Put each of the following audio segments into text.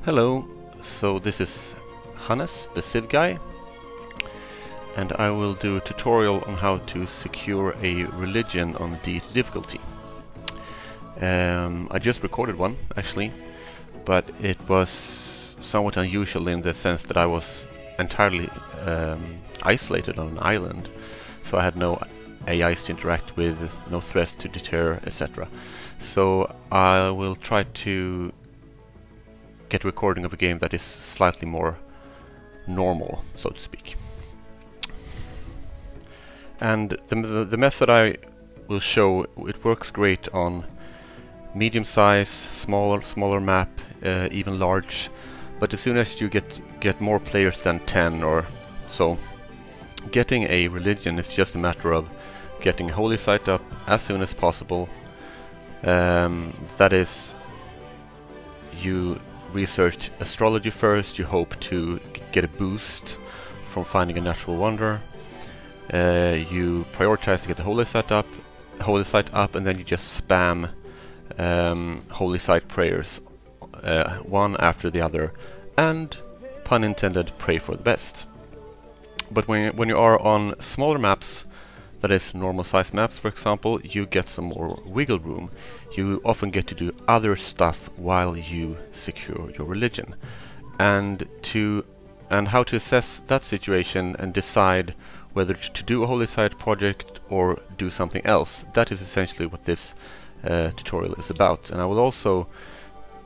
Hello, so this is Hannes, the Civ guy, and I will do a tutorial on how to secure a religion on Deity difficulty. I just recorded one, actually, but it was somewhat unusual in the sense that I was entirely isolated on an island, so I had no AIs to interact with, no threats to deter, etc. So I will try to get a recording of a game that is slightly more normal, so to speak. And the method I will show, it works great on medium size, smaller map, even large. But as soon as you get more players than 10 or so, getting a religion is just a matter of getting a holy site up as soon as possible. That is, you research astrology first, you hope to get a boost from finding a natural wonder. You prioritize to get the holy site up, and then you just spam holy site prayers one after the other, and, pun intended, pray for the best. But when you are on smaller maps, that is normal size maps for example, you get some more wiggle room. You often get to do other stuff while you secure your religion. And how to assess that situation and decide whether to do a holy site project or do something else, that is essentially what this tutorial is about. And I will also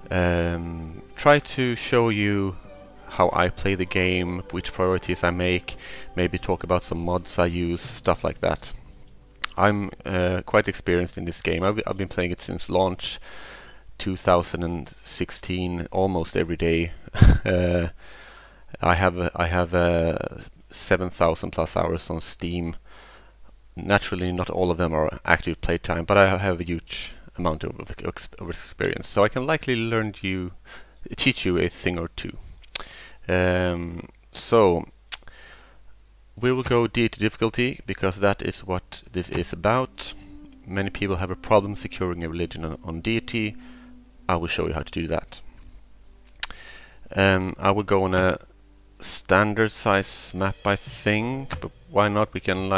try to show you how I play the game, which priorities I make, maybe talk about some mods I use, stuff like that. I'm quite experienced in this game. I've been playing it since launch 2016, almost every day. I have 7,000 plus hours on Steam. Naturally, not all of them are active playtime, but I have a huge amount of experience, so I can likely teach you a thing or two. So we will go Deity difficulty because that is what this is about. Many people have a problem securing a religion on Deity. I will show you how to do that. I will go on a standard size map, I think, but why not? We can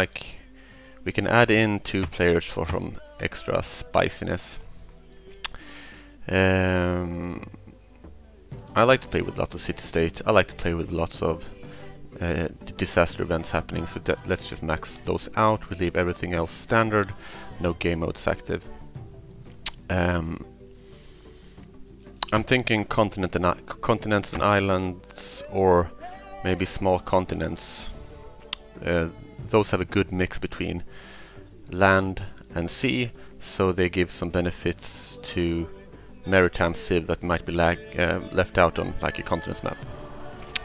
add in 2 players for some extra spiciness. I like to play with lots of city-state. I like to play with lots of disaster events happening, so let's just max those out. We leave everything else standard, no game modes active. I'm thinking continents and islands, or maybe small continents. Those have a good mix between land and sea, so they give some benefits to maritime civ that might be left out on like a continents map.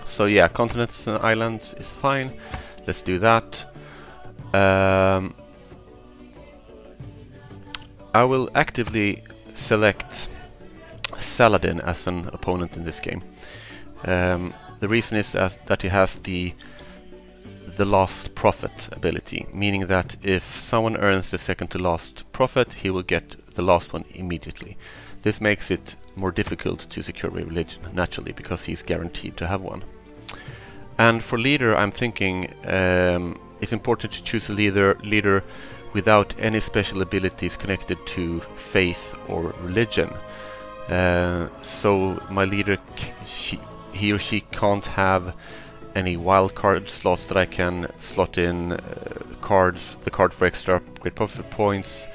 So yeah, continents and islands is fine. Let's do that. I will actively select Saladin as an opponent in this game. The reason is that he has the last prophet ability, meaning that if someone earns the second to last prophet, he will get the last one immediately. This makes it more difficult to secure a religion, naturally, because he's guaranteed to have one. And for leader, I'm thinking it's important to choose a leader without any special abilities connected to faith or religion. So my leader, he or she can't have any wild card slots that I can slot in the card for extra upgrade profit points.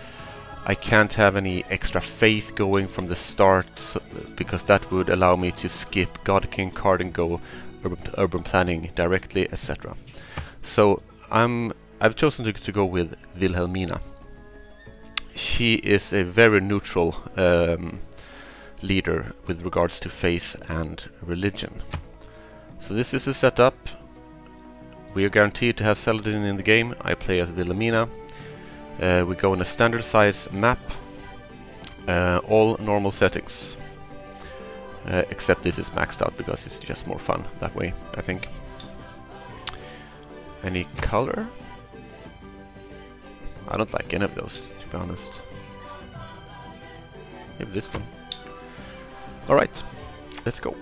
I can't have any extra faith going from the start, because that would allow me to skip God King card and go urban planning directly, etc. So I've chosen to go with Wilhelmina. She is a very neutral leader with regards to faith and religion. So this is the setup. We are guaranteed to have Saladin in the game. I play as Wilhelmina. We go in a standard size map, all normal settings, except this is maxed out because it's just more fun that way, I think. Any color? I don't like any of those, to be honest. Maybe this one. Alright, let's go.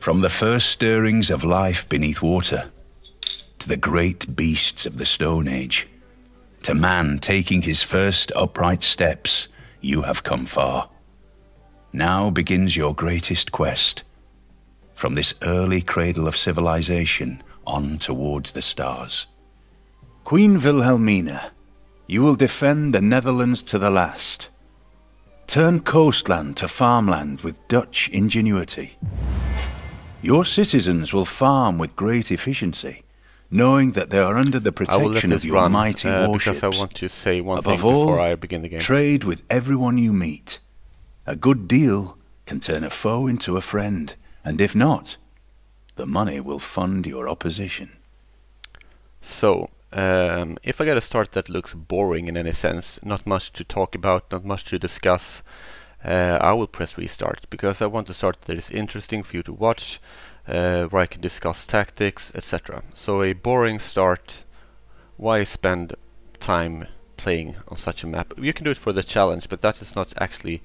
From the first stirrings of life beneath water, to the great beasts of the Stone Age, to man taking his first upright steps, you have come far. Now begins your greatest quest, from this early cradle of civilization on towards the stars. Queen Wilhelmina, you will defend the Netherlands to the last. Turn coastland to farmland with Dutch ingenuity. Your citizens will farm with great efficiency, knowing that they are under the protection of your mighty warships. Because I want to say one thing Above all, before I begin the game. Trade with everyone you meet. A good deal can turn a foe into a friend, and if not, the money will fund your opposition. So, if I get a start that looks boring in any sense, not much to talk about, not much to discuss, I will press restart, because I want to start that is interesting for you to watch, where I can discuss tactics, etc. So a boring start, why spend time playing on such a map? You can do it for the challenge, but that is not actually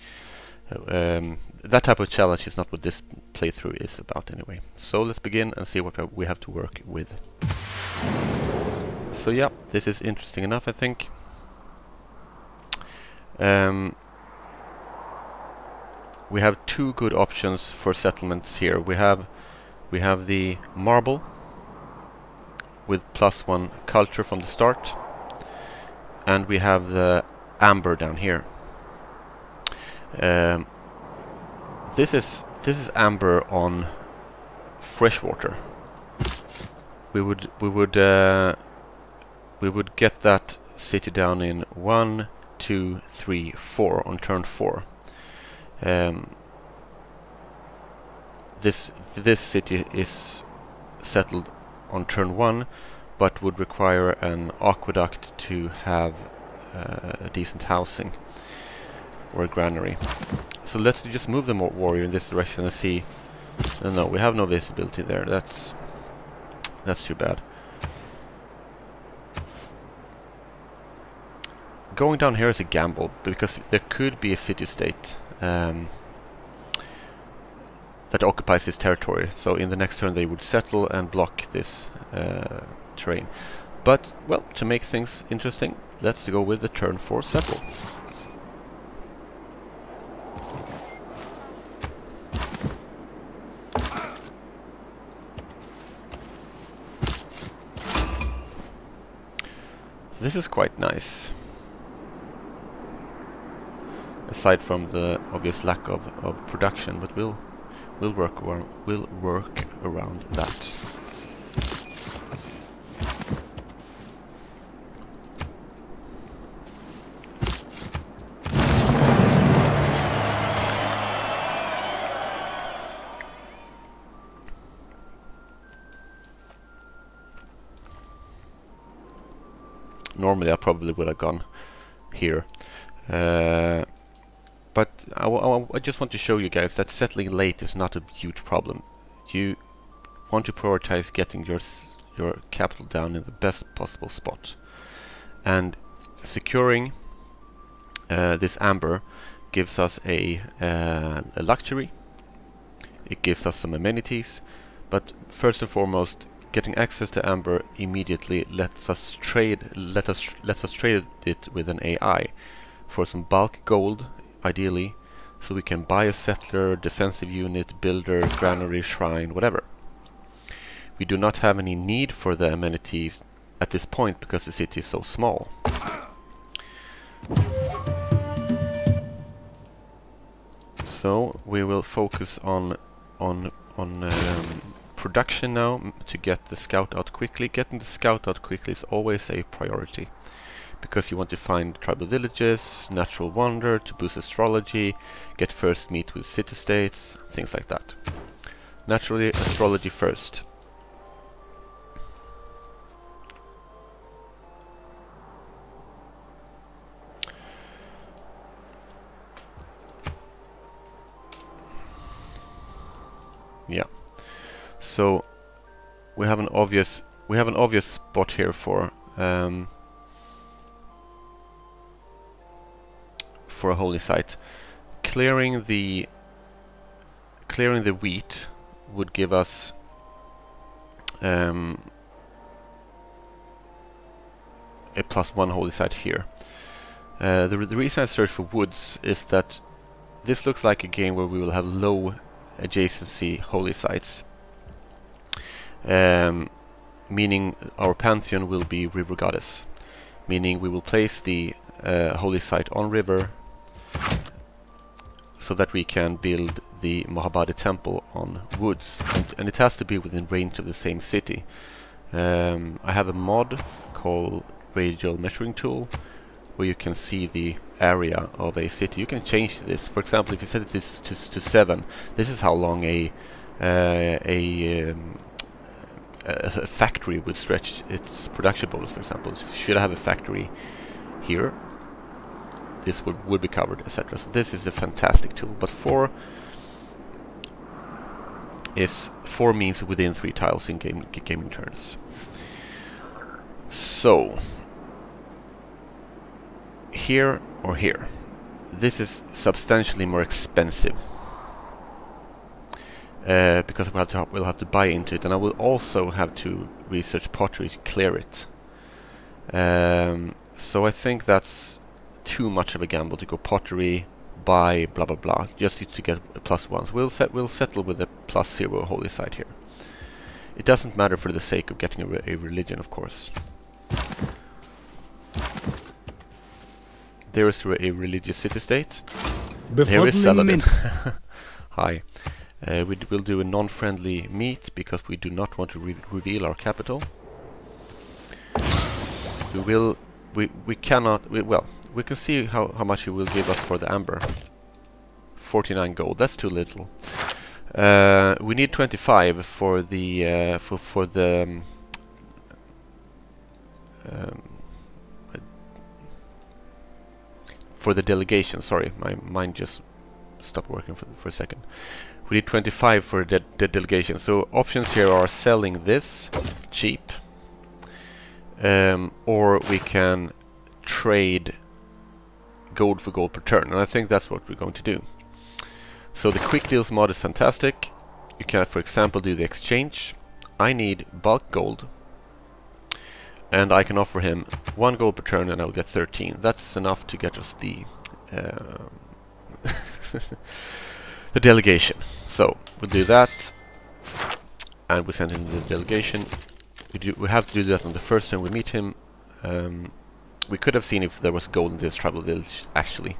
that type of challenge is not what this playthrough is about anyway. So let's begin and see what we have to work with. So yeah, this is interesting enough, I think. We have two good options for settlements here. We have the marble with +1 culture from the start, and we have the amber down here. This is amber on freshwater. We would get that city down in 1, 2, 3, 4 on turn 4. This city is settled on turn 1, but would require an aqueduct to have decent housing, or a granary. So let's just move the warrior in this direction and see. No, we have no visibility there. That's too bad. Going down here is a gamble, because there could be a city-state that occupies this territory. So in the next turn they would settle and block this terrain. But, well, to make things interesting, let's go with the turn 4 settle. This is quite nice, aside from the obvious lack of production, but we'll work around that. Normally I probably would have gone here, but I just want to show you guys that settling late is not a huge problem. You want to prioritize getting your capital down in the best possible spot, and securing this amber gives us a luxury. It gives us some amenities, but first and foremost, getting access to amber immediately lets us trade it with an AI for some bulk gold, ideally, so we can buy a settler, defensive unit, builder, granary, shrine, whatever. We do not have any need for the amenities at this point because the city is so small. So we will focus on production now to get the scout out quickly. Getting the scout out quickly is always a priority, because you want to find tribal villages, natural wonder to boost astrology, get first meet with city-states, things like that. Naturally, astrology first. Yeah. So we have an obvious spot here for a holy site. Clearing the wheat would give us a +1 holy site here. The reason I search for woods is that this looks like a game where we will have low adjacency holy sites, meaning our pantheon will be river goddess, meaning we will place the holy site on river so that we can build the Mahabodhi temple on woods, and it has to be within range of the same city. I have a mod called Radial Measuring Tool where you can see the area of a city. You can change this. For example, if you set this to 7, this is how long a factory would stretch its production bonus. For example, should I have a factory here, this would be covered, etc. So this is a fantastic tool. But 4 means within 3 tiles in gaming turns. So here or here, this is substantially more expensive because we'll have to buy into it, and I will also have to research pottery to clear it. So I think that's too much of a gamble to go pottery, buy blah blah blah, just to get a +1s. We'll settle with a +0 holy site here. It doesn't matter for the sake of getting a religion, of course. There is a religious city-state. Here is Saladin. Hi. We will do a non-friendly meet because we do not want to reveal our capital. We cannot. We can see how much he will give us for the amber. 49 gold. That's too little. We need 25 for the for the delegation. Sorry, my mind just stopped working for a second. We need 25 for the delegation. So options here are selling this cheap, or we can trade gold for gold per turn, and I think that's what we're going to do. So the quick deals mod is fantastic. You can, for example, do the exchange. I need bulk gold, and I can offer him 1 gold per turn, and I will get 13. That's enough to get us the the delegation. So we'll do that, and we send him the delegation. We have to do that on the first time we meet him. We could have seen if there was gold in this tribal village. Actually,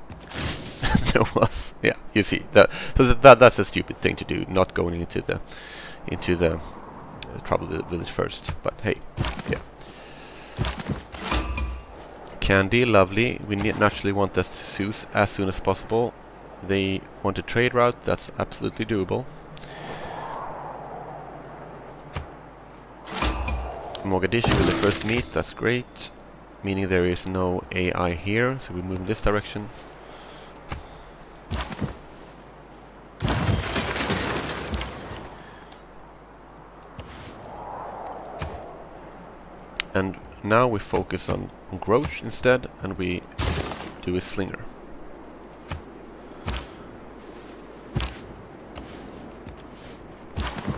there was. Yeah, you see that's a stupid thing to do, not going into the tribal village first. But hey, yeah. Candy, lovely. We naturally want that Zeus as soon as possible. They want a trade route. That's absolutely doable. Mogadishu with the first meet. That's great. Meaning there is no AI here, so we move in this direction. And now we focus on growth instead, and we do a slinger.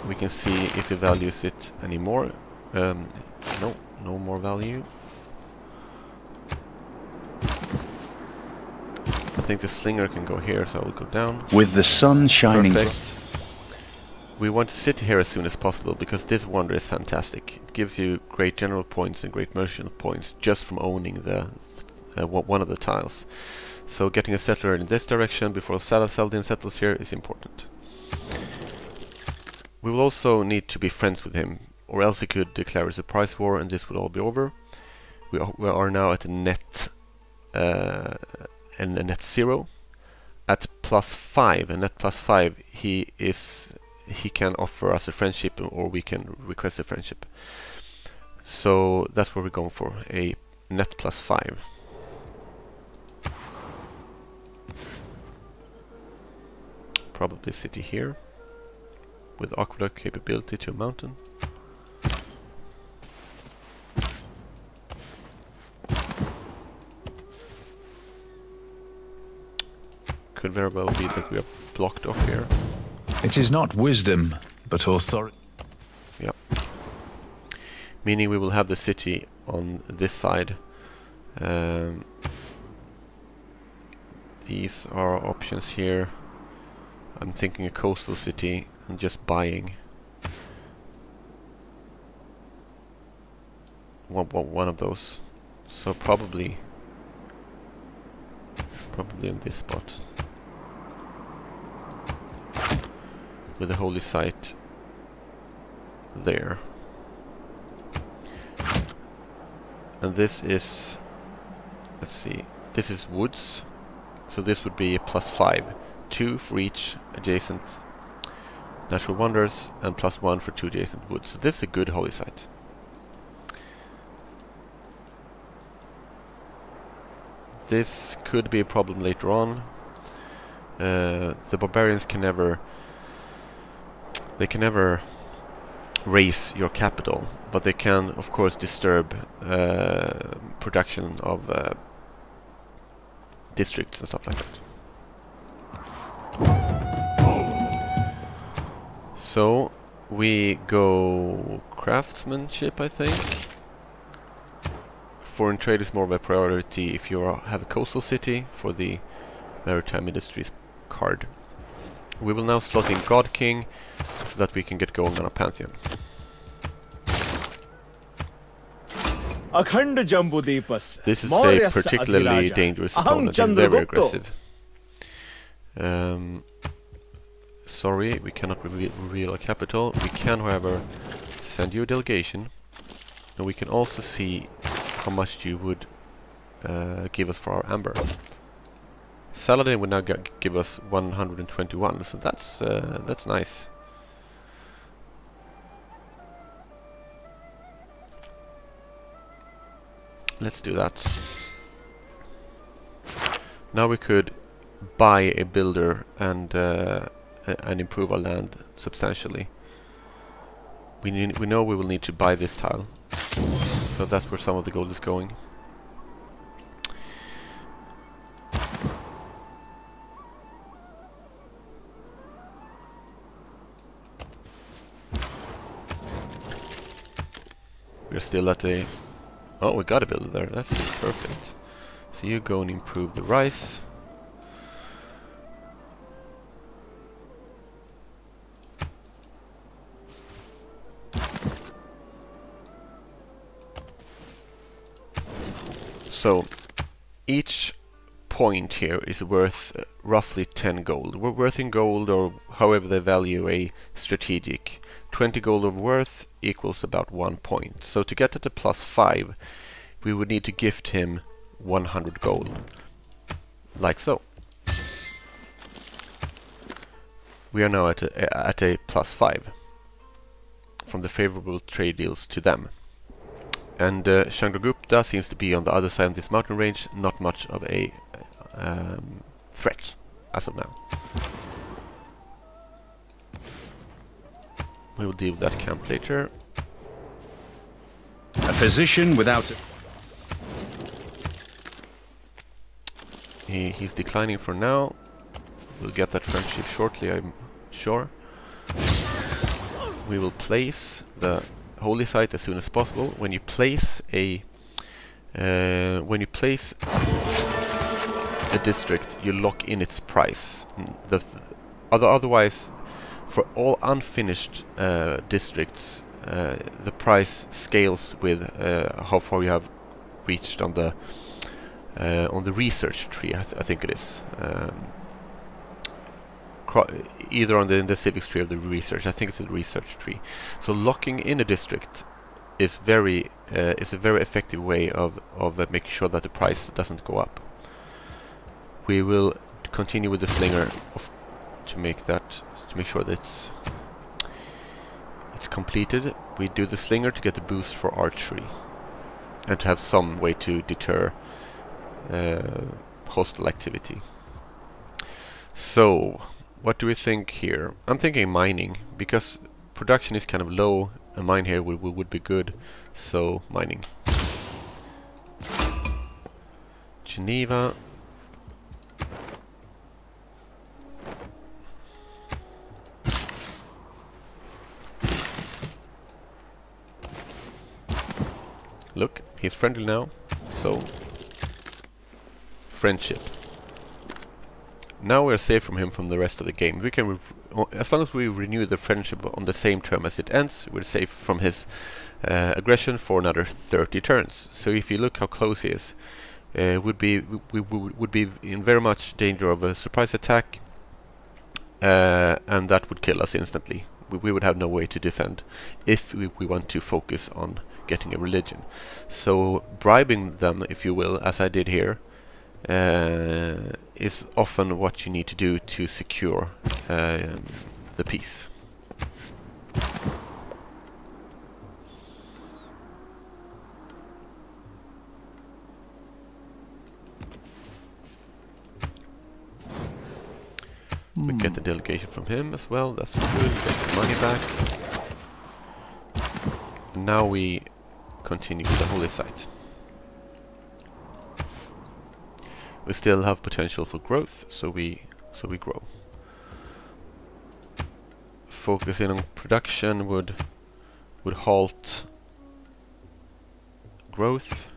We can see if he values it anymore. No more value. I think the slinger can go here, so I will go down. With the sun shining. Perfect. We want to sit here as soon as possible because this wonder is fantastic. It gives you great general points and great merchant points just from owning the one of the tiles. So getting a settler in this direction before Saladin settles here is important. We will also need to be friends with him, or else he could declare a surprise war and this would all be over. We are now at a net net 0 at +5, and at +5 he can offer us a friendship, or we can request a friendship. So that's what we're going for, a net +5. Probably a city here with aqueduct capability to a mountain. Could very well be that we are blocked off here. It is not wisdom, but authority... Yeah. Meaning we will have the city on this side. These are options here. I'm thinking a coastal city and just buying one of those. So probably in this spot with the holy site there. And this is, let's see, this is woods, so this would be a +5, 2 for each adjacent natural wonders and +1 for 2 adjacent woods. So this is a good holy site. This could be a problem later on. The barbarians can never raise your capital, but they can of course disturb production of districts and stuff like that. So we go craftsmanship, I think. Foreign trade is more of a priority if you have a coastal city for the maritime industries card. We will now slot in God King so that we can get going on a pantheon. This is a particularly dangerous opponent. He's very aggressive. Sorry, we cannot reveal our capital. We can, however, send you a delegation, and we can also see how much you would give us for our amber. Saladin would now give us 121, so that's nice. Let's do that. Now we could buy a builder and improve our land substantially. We know we will need to buy this tile, so that's where some of the gold is going. We're still at a... Oh, we got a builder there. That's perfect. So you go and improve the rice. So each point here is worth roughly 10 gold. We're worth in gold, or however they value a strategic. 20 gold of worth equals about 1 point. So to get at a +5, we would need to gift him 100 gold. Like so. We are now at a +5 from the favorable trade deals to them. And Chandragupta seems to be on the other side of this mountain range, not much of a threat as of now. We will deal with that camp later. A physician without... He's declining for now. We'll get that friendship shortly, I'm sure. We will place the holy site as soon as possible. When you place a district, you lock in its price. Otherwise, for all unfinished districts, the price scales with how far you have reached on the research tree. I think it is either in the civics tree or the research. I think it's the research tree. So locking in a district is a very effective way of making sure that the price doesn't go up. We will continue with the slinger to make sure that it's completed. We do the slinger to get the boost for archery and to have some way to deter hostile activity. So what do we think here? I'm thinking mining, because production is kind of low. A mine here would be good, so mining. Geneva. Look, he's friendly now. So, friendship. Now we're safe from him from the rest of the game. We can, as long as we renew the friendship on the same term as it ends, we're safe from his aggression for another 30 turns. So if you look how close he is, we would be in very much danger of a surprise attack, and that would kill us instantly. We would have no way to defend if we want to focus on getting a religion. So bribing them, if you will, as I did here, is often what you need to do to secure the peace. We get the delegation from him as well, that's good, we get the money back. Now we continue with the holy site. We still have potential for growth, so we grow. Focusing on production would halt growth.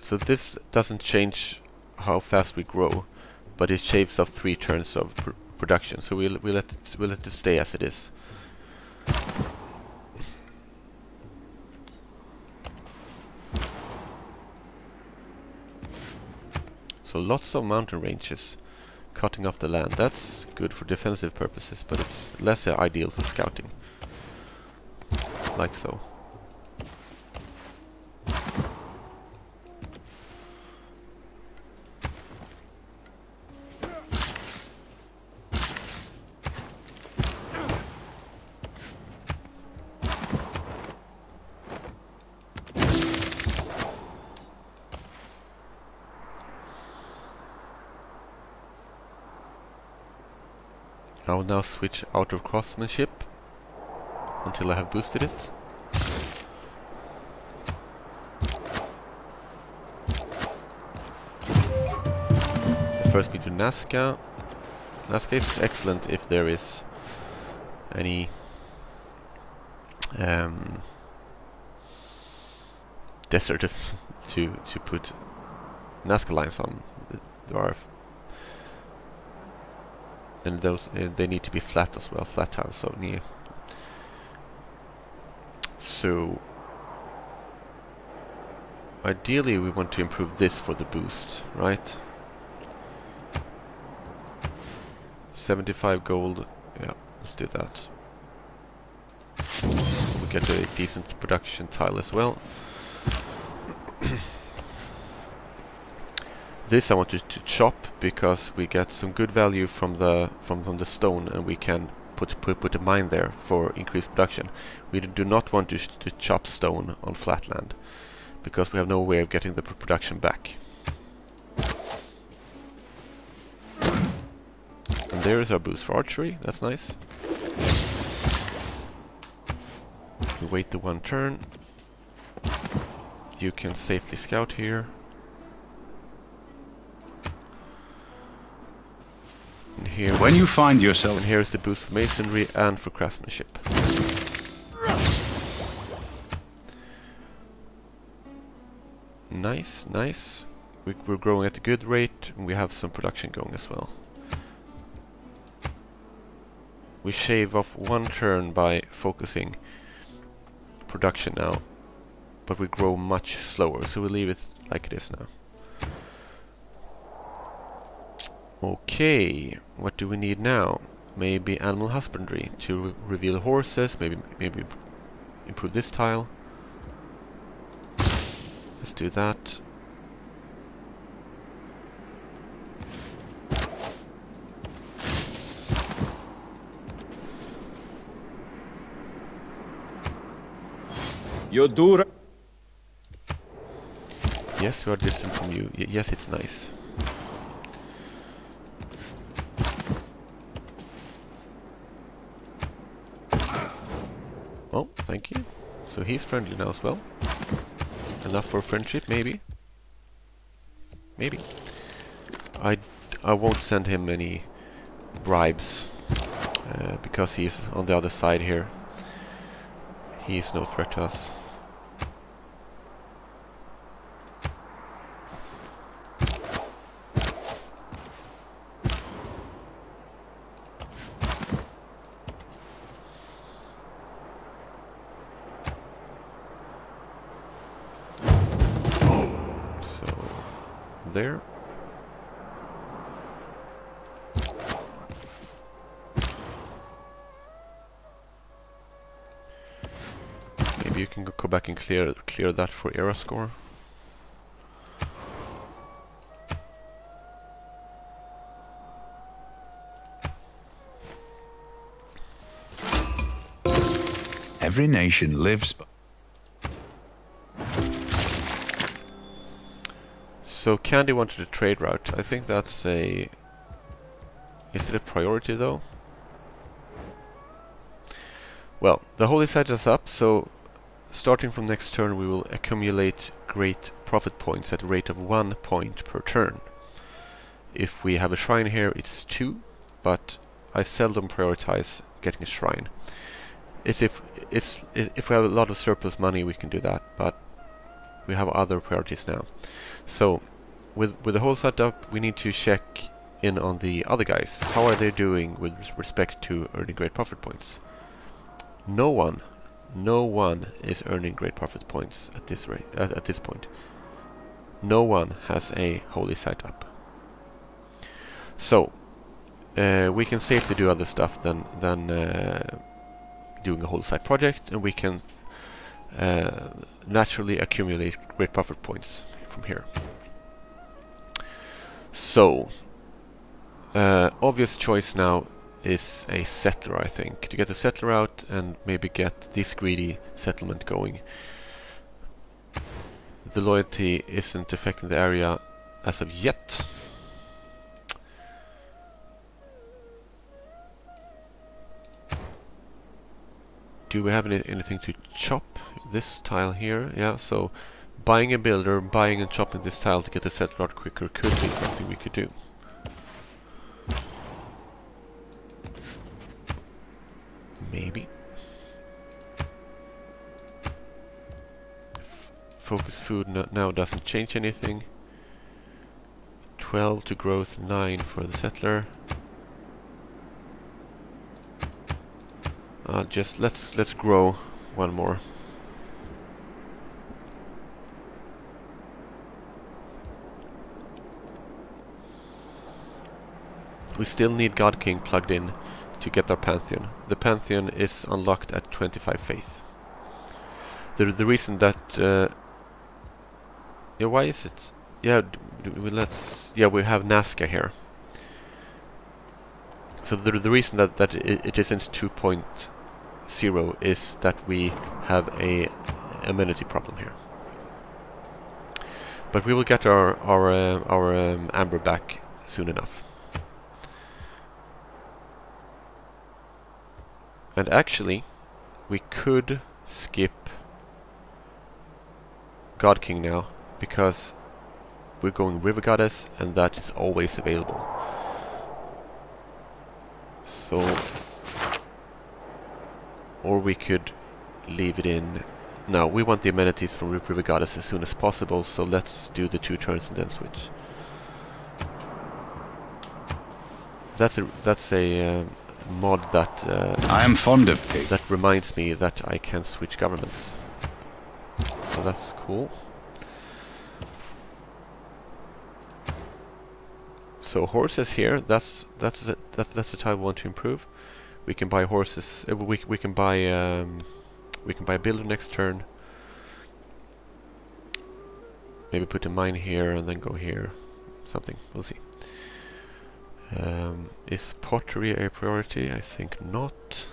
So this doesn't change how fast we grow, but it shaves off 3 turns of production. So we'll let it stay as it is. So lots of mountain ranges cutting off the land. That's good for defensive purposes, but it's less ideal for scouting. Like so. I will now switch out of craftsmanship until I have boosted it. First we do Nazca. Nazca is excellent if there is any desert to put Nazca lines on. There are, and those they need to be flat as well, flat tiles. So near. So ideally we want to improve this for the boost, right? 75 gold. Yeah, let's do that. We get a decent production tile as well. This I wanted to chop because we get some good value from the stone, and we can put a mine there for increased production. We do not want to chop stone on flat land because we have no way of getting the production back. And there is our boost for archery. That's nice. We wait the 1 turn. You can safely scout here. And here, when you find yourself, and here's the boost for masonry and for craftsmanship. Nice, nice. We're growing at a good rate, and we have some production going as well. We shave off 1 turn by focusing production now, but we grow much slower, so we'll leave it like it is now. Okay, what do we need now? Maybe animal husbandry to reveal horses, maybe improve this tile. Let's do that. Yodura. Yes, we are distant from you. Yes, it's nice. Oh, thank you. So he's friendly now as well. Enough for friendship, maybe. Maybe. I won't send him any bribes. because he's on the other side here. He is no threat to us. So, there. Maybe you can go back and clear that for era score. Every nation lives. So Candy wanted a trade route. I think that's a... Is it a priority though? Well, the holy site is up, so starting from next turn we will accumulate great profit points at a rate of 1 point per turn. If we have a shrine here, it's 2, but I seldom prioritize getting a shrine. If we have a lot of surplus money, we can do that, but we have other priorities now. So, with the whole setup, we need to check in on the other guys. How are they doing with respect to earning great profit points? No one is earning great profit points at this rate. At this point, no one has a holy site up. So, we can safely do other stuff than doing a whole site project, and we can naturally accumulate great profit points from here. So, obvious choice now is a settler, I think. To get the settler out and maybe get this greedy settlement going. The loyalty isn't affecting the area as of yet. Do we have anything to chop? This tile here, yeah, so buying a builder, buying and chopping this tile to get the settler out quicker could be something we could do. Maybe. Focus food now doesn't change anything. 12 to growth, 9 for the settler. Just let's grow one more. We still need God King plugged in to get our Pantheon. The Pantheon is unlocked at 25 faith. The reason that yeah, why is it? Yeah, we have Nazca here. So the reason that it isn't 2.0 is that we have a amenity problem here. But we will get our amber back soon enough. And actually, we could skip God King now, because we're going River Goddess, and that is always available. So, or we could leave it in. No, we want the amenities from River Goddess as soon as possible, so let's do the 2 turns and then switch. That's a mod that I am fond of pig. That reminds me that I can switch governments. So that's cool. So horses here. That's the tile we want to improve. We can buy horses. We can buy a builder next turn. Maybe put a mine here and then go here. Something. We'll see. Is pottery a priority? I think not.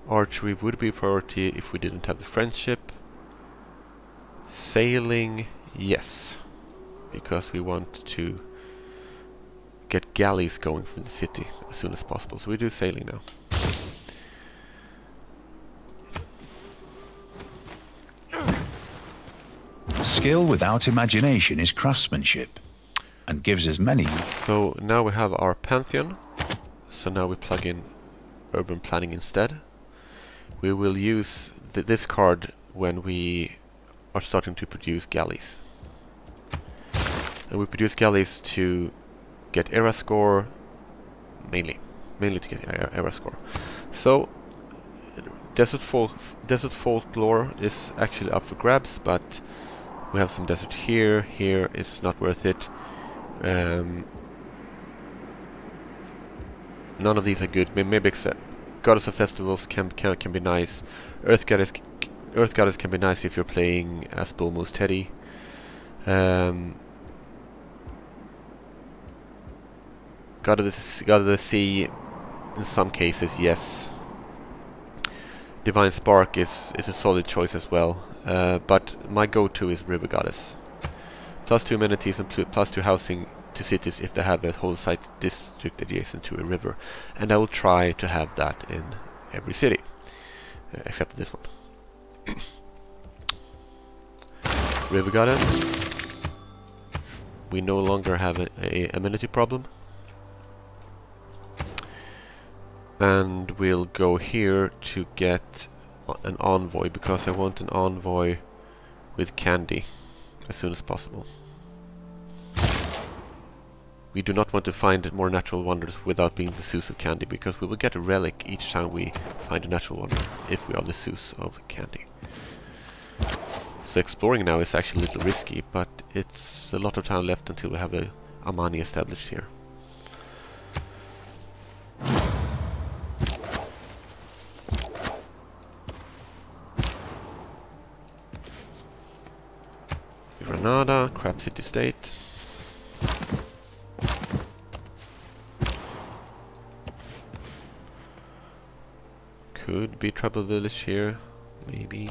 Archery would be a priority if we didn't have the friendship. Sailing, yes, because we want to get galleys going from the city as soon as possible. So we do sailing now. Skill without imagination is craftsmanship, and gives us many. So now we have our Pantheon. So now we plug in urban planning instead. We will use this card when we are starting to produce galleys. And we produce galleys to get era score, mainly to get era score. So Desert Folklore is actually up for grabs, but we have some desert here. Here it's not worth it. None of these are good. Maybe except Goddess of Festivals can be nice. Earth Goddess can be nice if you're playing as Bull Moose Teddy. God of the Sea, in some cases, yes. Divine Spark is a solid choice as well, but my go-to is River Goddess. +2 amenities and +2 housing to cities if they have a whole site district adjacent to a river, and I will try to have that in every city, except this one. River Goddess. We no longer have a amenity problem. And we'll go here to get an envoy, because I want an envoy with candy as soon as possible. We do not want to find more natural wonders without being the Zeus of candy, because we will get a relic each time we find a natural wonder if we are the Zeus of candy. So exploring now is actually a little risky, but it's a lot of time left until we have a Amani established here. Granada, crap city state. Could be Trouble Village here, maybe.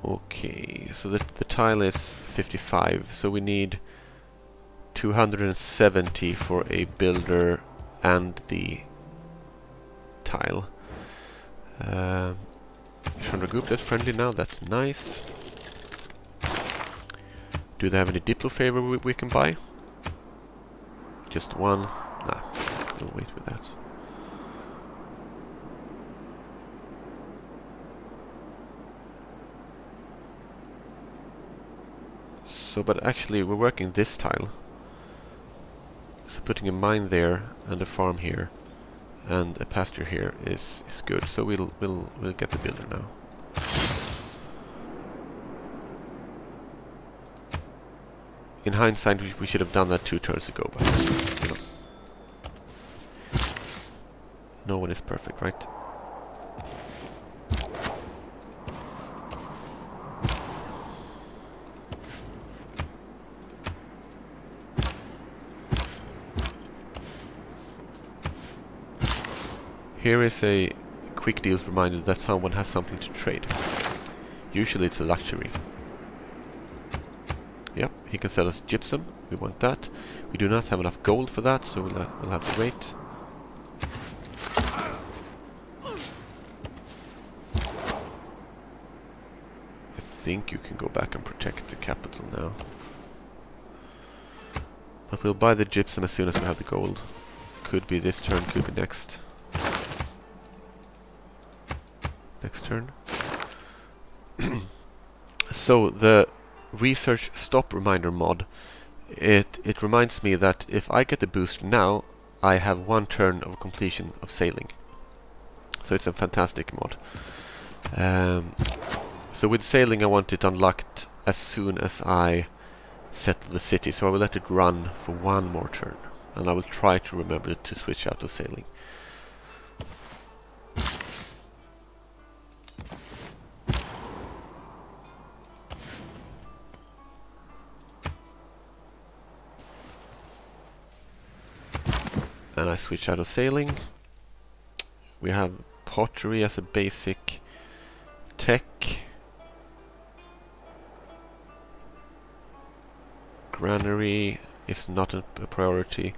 Okay, so the tile is 55, so we need 270 for a builder and the tile. Chandra Group, that's friendly now, that's nice. Do they have any Diplo favor we can buy? Just one? Nah, we'll wait with that. So, but actually we're working this tile. So putting a mine there and a farm here and a pasture here is good. So we'll get the builder now. In hindsight, we should have done that 2 turns ago, but you know, no one is perfect, right? Here is a quick deals reminder that someone has something to trade. Usually it's a luxury. Yep, he can sell us gypsum. We want that. We do not have enough gold for that, so we'll have to wait. I think you can go back and protect the capital now. But we'll buy the gypsum as soon as we have the gold. Could be this turn, could be next. Next turn. So the research stop reminder mod, it reminds me that if I get the boost now, I have 1 turn of completion of sailing. So it's a fantastic mod. So with sailing I want it unlocked as soon as I settle the city, so I will let it run for 1 more turn, and I will try to remember to switch out of sailing. And I switch out of sailing. We have pottery as a basic tech. Granary is not a priority.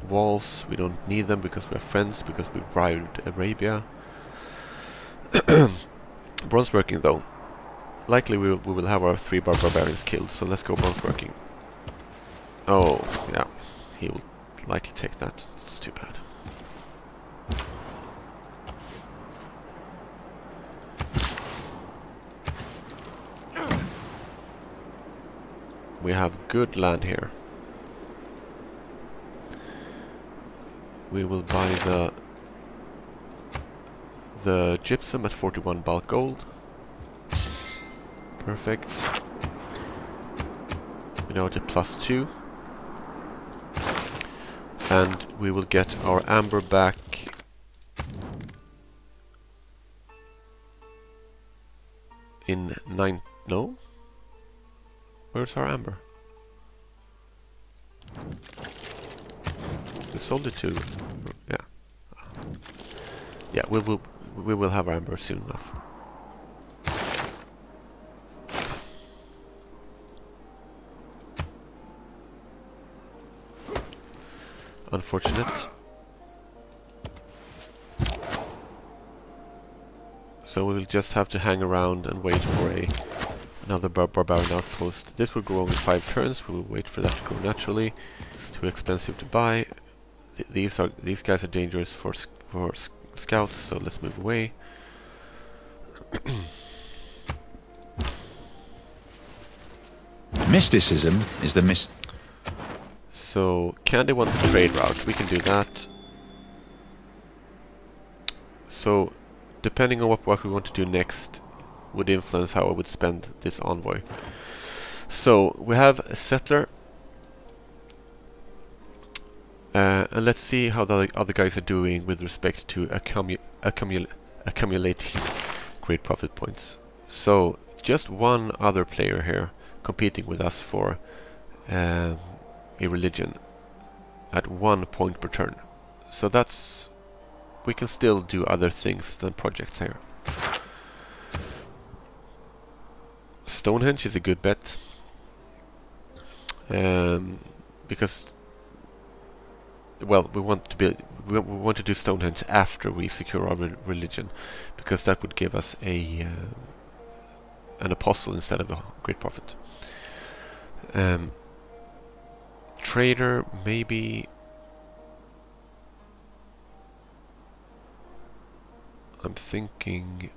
Walls, we don't need them because we're friends, because we bribed Arabia. Bronze working though. Likely we will have our 3 barbarians killed, so let's go bronze working. Oh, yeah. He will likely take that. It's too bad. We have good land here. We will buy the gypsum at 41 bulk gold. Perfect. We now at +2. And we will get our amber back in 9... No? Where's our amber? We sold it to... Yeah. Yeah, we will have our amber soon enough. Unfortunate. So we will just have to hang around and wait for another barbarian outpost. This will grow in 5 turns. We will wait for that to grow naturally. Too expensive to buy. These guys are dangerous for scouts, so let's move away. Mysticism is the So Candy wants a trade route. We can do that. So depending on what we want to do next would influence how I would spend this envoy. So we have a settler. And let's see how the other guys are doing with respect to accumulating great profit points. So just one other player here competing with us for a religion at 1 point per turn. So that's... we can still do other things than projects here. Stonehenge is a good bet. Because... well, we want to do Stonehenge after we secure our religion, because that would give us an apostle instead of a great prophet. Trader, maybe. I'm thinking.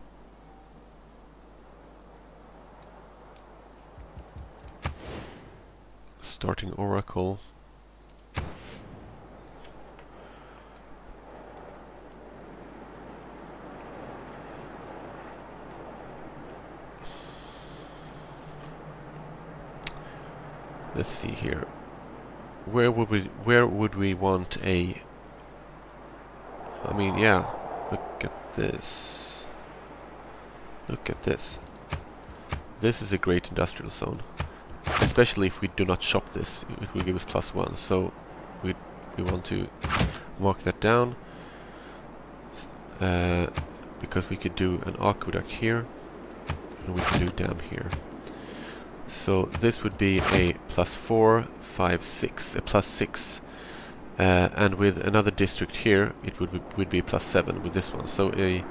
Starting Oracle. Let's see here. Where would we want a... I mean, yeah. Look at this. Look at this. This is a great industrial zone. Especially if we do not shop this. It will give us +1. So we want to mark that down. Because we could do an aqueduct here. And we can do a dam here. So this would be a +4, 5, 6, a +6, and with another district here, it would be +7 with this one. So a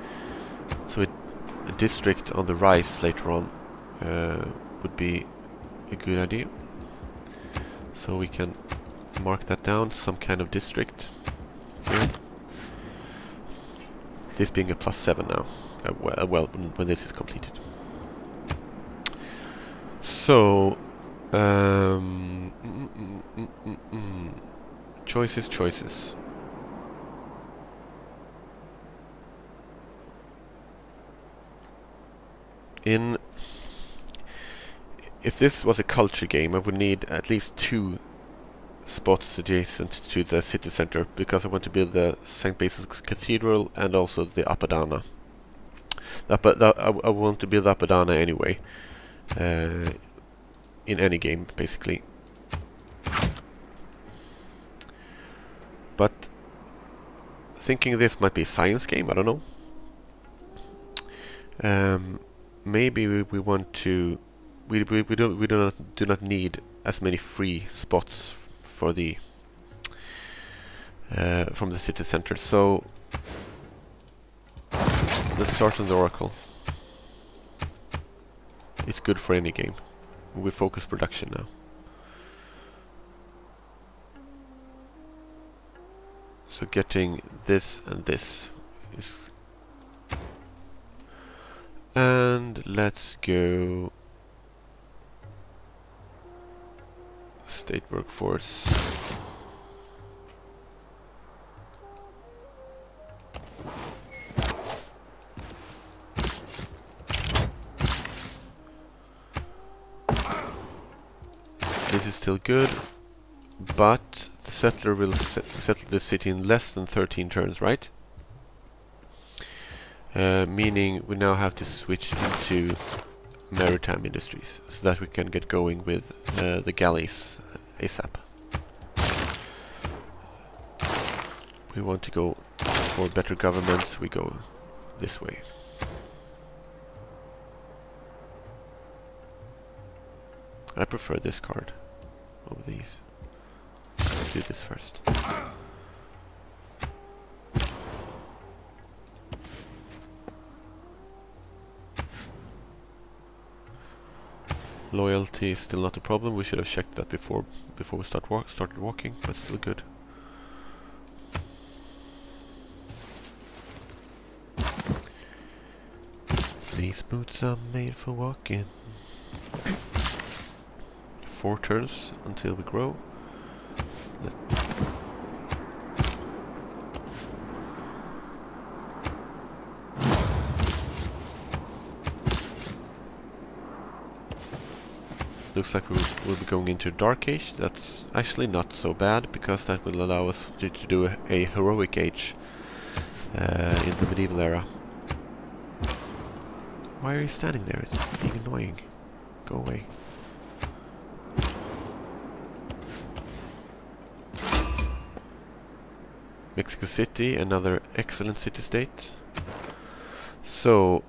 district on the rise later on would be a good idea. So we can mark that down, some kind of district here. This being a +7 now. Well, when this is completed. So, choices. If this was a culture game, I would need at least 2 spots adjacent to the city center, because I want to build the St. Basil's Cathedral and also the Apadana. I want to build the Apadana anyway. In any game, basically. But thinking this might be a science game, I don't know. Maybe we want to. We do not need as many free spots for the from the city center. So let's start on the Oracle. It's good for any game. We focus production now. So getting this and this is... And let's go... State workforce. This is still good, but the settler will settle the city in less than 13 turns, right? Meaning we now have to switch into maritime industries so that we can get going with the galleys ASAP. We want to go for better governments, we go this way. I prefer this card over these. Let's do this first. Loyalty is still not a problem. We should have checked that before we started walking, but still good. These boots are made for walking. 4 turns until we grow. Looks like we'll be going into Dark Age. That's actually not so bad, because that will allow us to do a heroic age in the medieval era. Why are you standing there? It's being annoying. Go away. Mexico City, another excellent city-state. So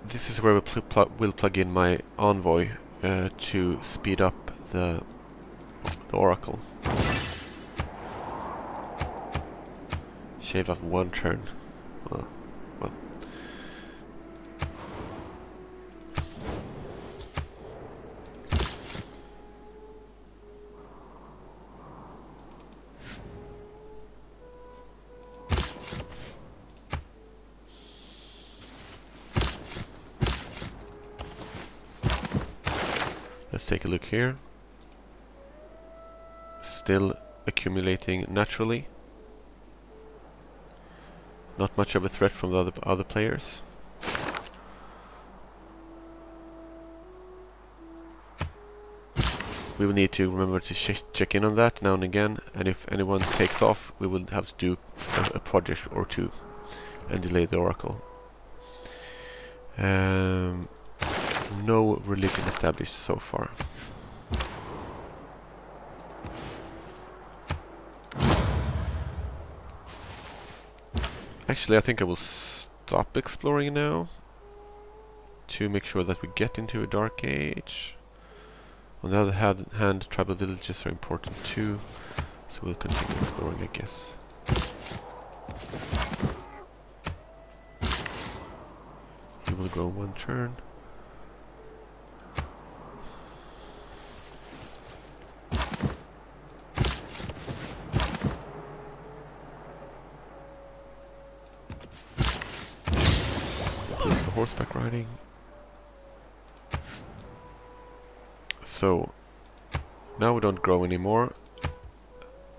this is where we'll plug in my envoy to speed up the oracle. Shave off 1 turn. Well. Let's take a look here. Still accumulating naturally. Not much of a threat from the other players. We will need to remember to check in on that now and again, and if anyone takes off, we will have to do a project or two and delay the oracle. No religion established so far. Actually, I think I will stop exploring now to make sure that we get into a Dark Age. On the other hand, tribal villages are important too, so we'll continue exploring, I guess. He will grow 1 turn. Horseback riding. So now we don't grow anymore.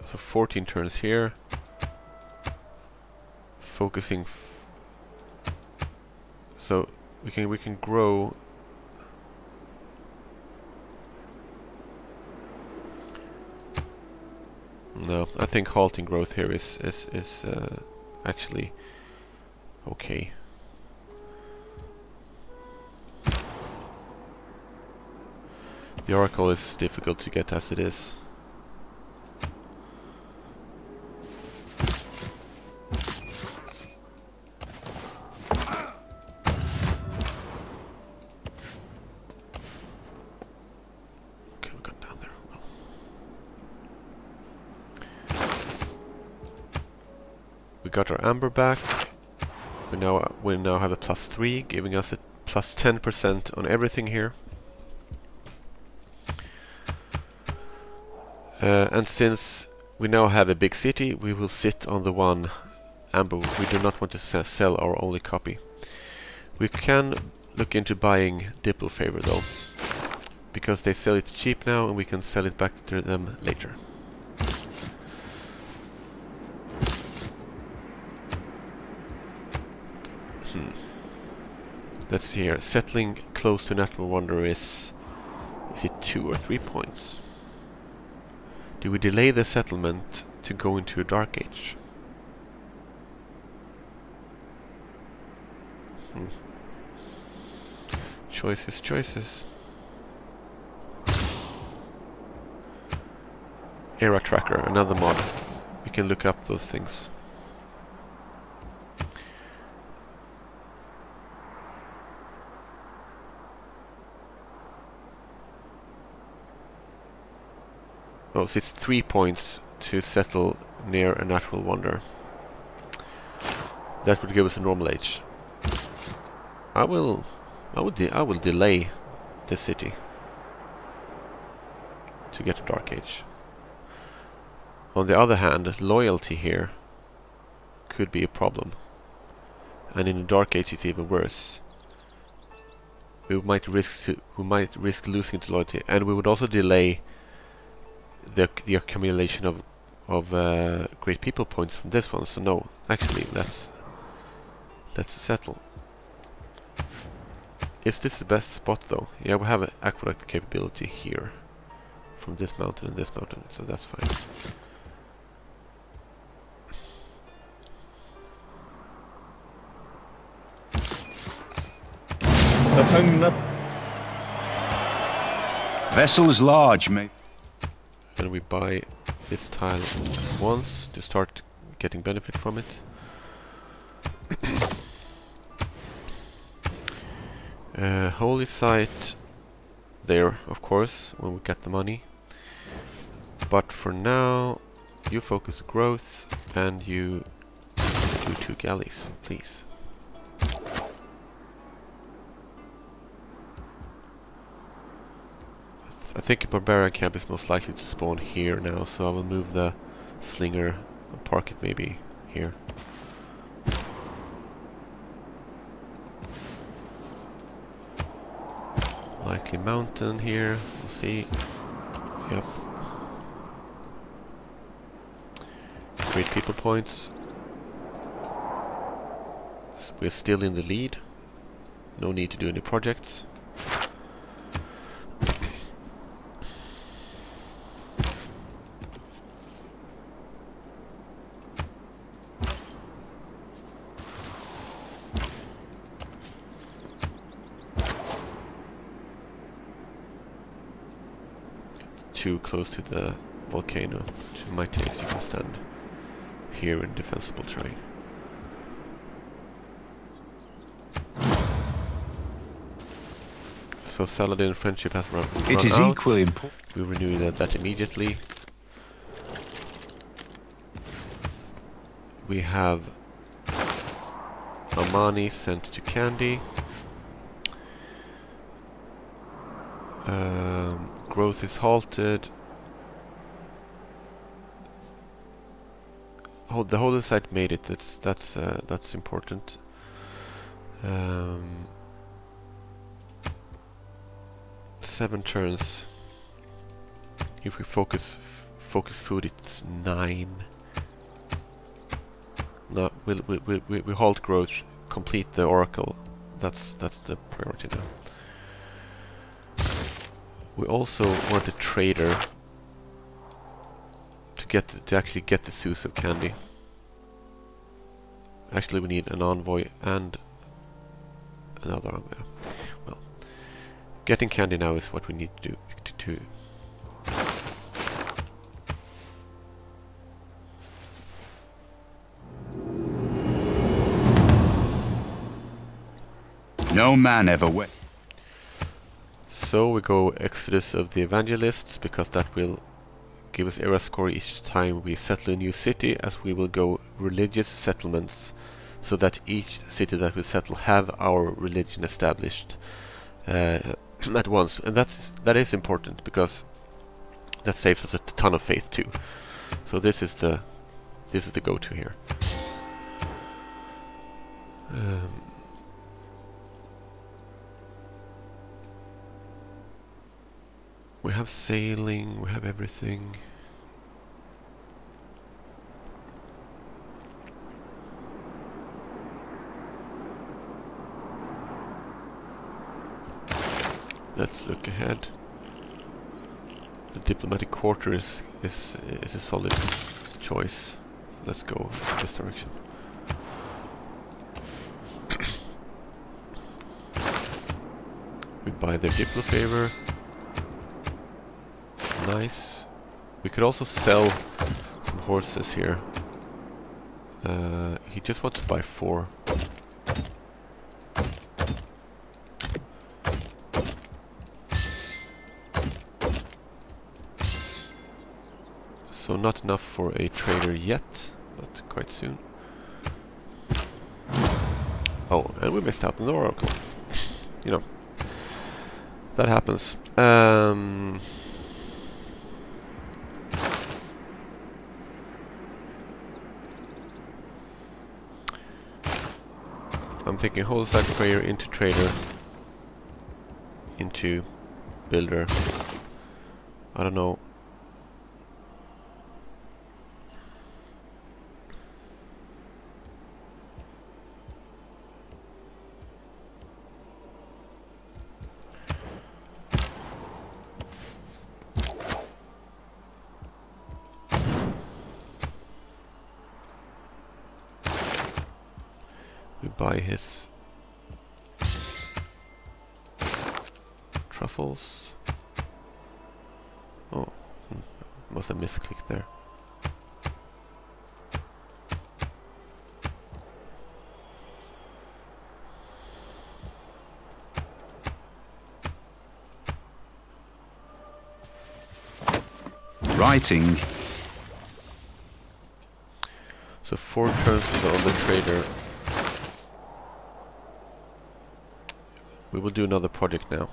So 14 turns here. Focusing. So we can grow. No, I think halting growth here is actually okay. The oracle is difficult to get as it is. Okay, we've gone down there. Well. We got our amber back. We now have a +3, giving us a +10% on everything here. And since we now have a big city, we will sit on the one amber. We do not want to sell our only copy. We can look into buying Diplo Favor though, because they sell it cheap now and we can sell it back to them later. Let's see here. Settling close to Natural Wonder is it 2 or 3 points? Do we delay the settlement to go into a Dark Age? Choices, choices. Era Tracker, another mod. We can look up those things. Oh, so it's 3 points to settle near a Natural Wonder. That would give us a normal age. I will delay the city to get a Dark Age. On the other hand, loyalty here could be a problem, and in a Dark Age it's even worse. We might risk losing to loyalty, and we would also delay the accumulation of great people points from this one. So no, actually, let's settle. Is this the best spot though? Yeah, we have an aqueduct capability here from this mountain and this mountain, so that's fine. Vessels large, mate. And we buy this tile once to start getting benefit from it. Holy site there, of course, when we get the money. But for now, you focus growth and you do 2 galleys, please. I think a barbarian camp is most likely to spawn here now, so I will move the slinger and park it maybe here. Likely mountain here, we'll see. Yep. Great people points. So we're still in the lead. No need to do any projects. Too close to the volcano. To my taste, you can stand here in defensible terrain. So Saladin friendship has run It is out. equally important. We renew that immediately. We have Amani sent to Candy. Growth is halted. The holy site made it. That's important. 7 turns. If we focus food, it's 9. No, we halt growth. Complete the oracle. That's the priority now. We also want a trader to actually get the Zeus of Candy. Actually, we need an envoy and another envoy. Well, getting Candy now is what we need to do. No man ever went. So we go Exodus of the Evangelists, because that will give us era score each time we settle a new city, as we will go religious settlements, so that each city that we settle have our religion established at once. And that is important, because that saves us a ton of faith too. So this is the go-to here. We have sailing, we have everything. Let's look ahead. The diplomatic quarter is a solid choice. Let's go in this direction. We buy their diplo favor. Nice. We could also sell some horses here. He just wants to buy 4. So not enough for a trader yet, but quite soon. Oh, and we missed out on the oracle. You know, that happens. I'm thinking whole side prayer into trader, into builder. I don't know. We buy his truffles. Oh, must have misclicked there. Writing. So 4 turns on the trader. We will do another project now.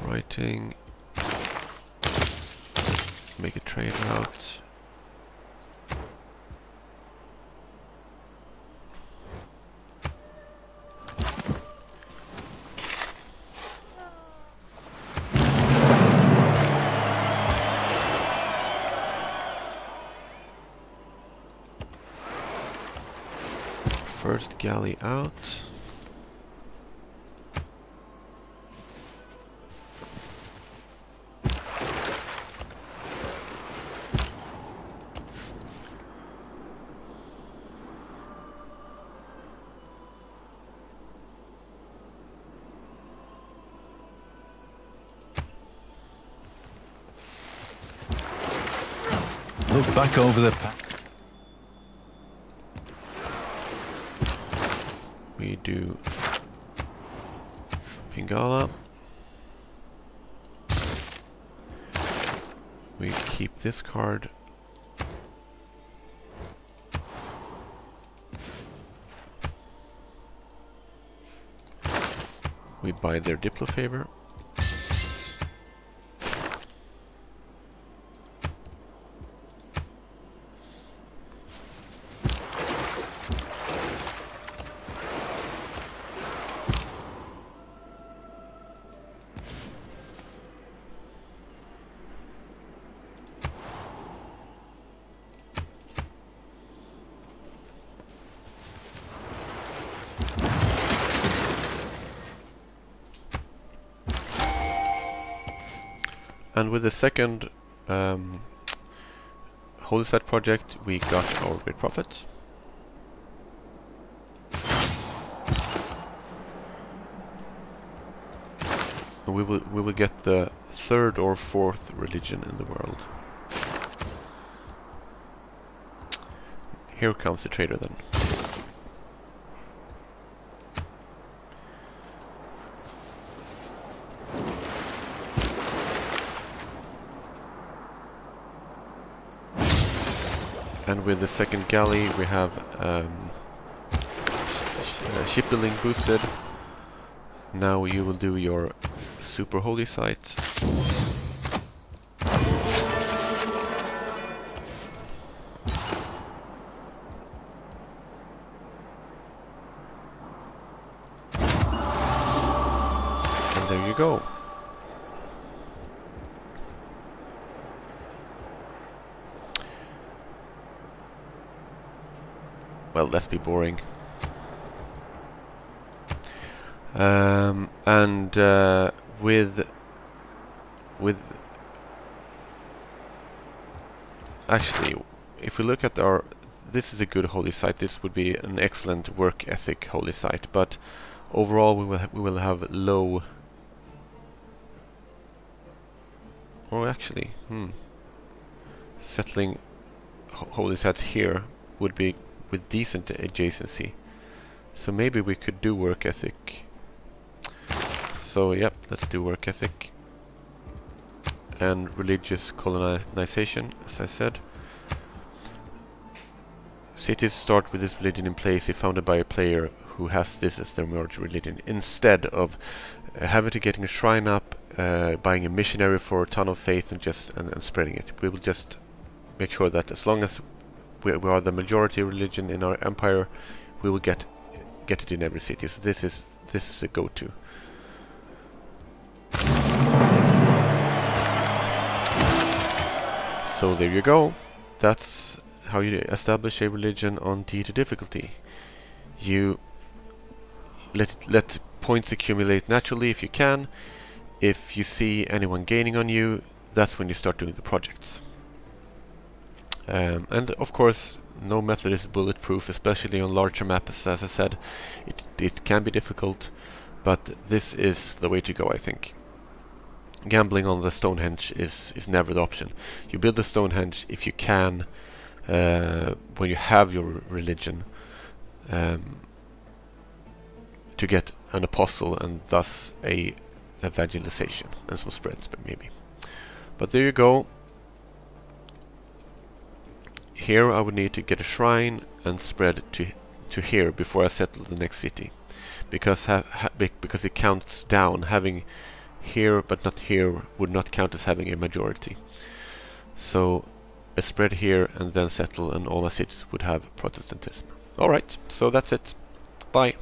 Writing. Make a trade route. First galley out. Look back over the We do Pingala. We keep this card. We buy their Diplo favor. And with the second Holy Set project, we got our great profit. And we will get the 3rd or 4th religion in the world. Here comes the trader then. And with the second galley we have shipbuilding boosted. Now you will do your super holy site. And there you go. Well, let's be boring. And with actually, if we look at our, this is a good holy site. This would be an excellent work ethic holy site, but overall we will have low. Or actually, settling holy sites here would be with decent adjacency. So maybe we could do work ethic. So yep, let's do work ethic. And religious colonization, as I said. Cities start with this religion in place if founded by a player who has this as their majority religion, instead of having to getting a shrine up, buying a missionary for a ton of faith and spreading it. We will just make sure that as long as we are the majority religion in our empire, we will get it in every city. So this is a go-to. So there you go. That's how you establish a religion on Deity difficulty. You let points accumulate naturally if you can. If you see anyone gaining on you, that's when you start doing the projects. And of course, no method is bulletproof, especially on larger maps. As I said, it can be difficult, but this is the way to go, I think. Gambling on the Stonehenge is never the option. You build the Stonehenge if you can, when you have your religion, to get an apostle and thus a evangelization and some spreads, maybe. But there you go. Here I would need to get a shrine and spread to here before I settle the next city, because because it counts down. Having here but not here would not count as having a majority. So a spread here and then settle, and all my cities would have Protestantism. Alright, so that's it. Bye.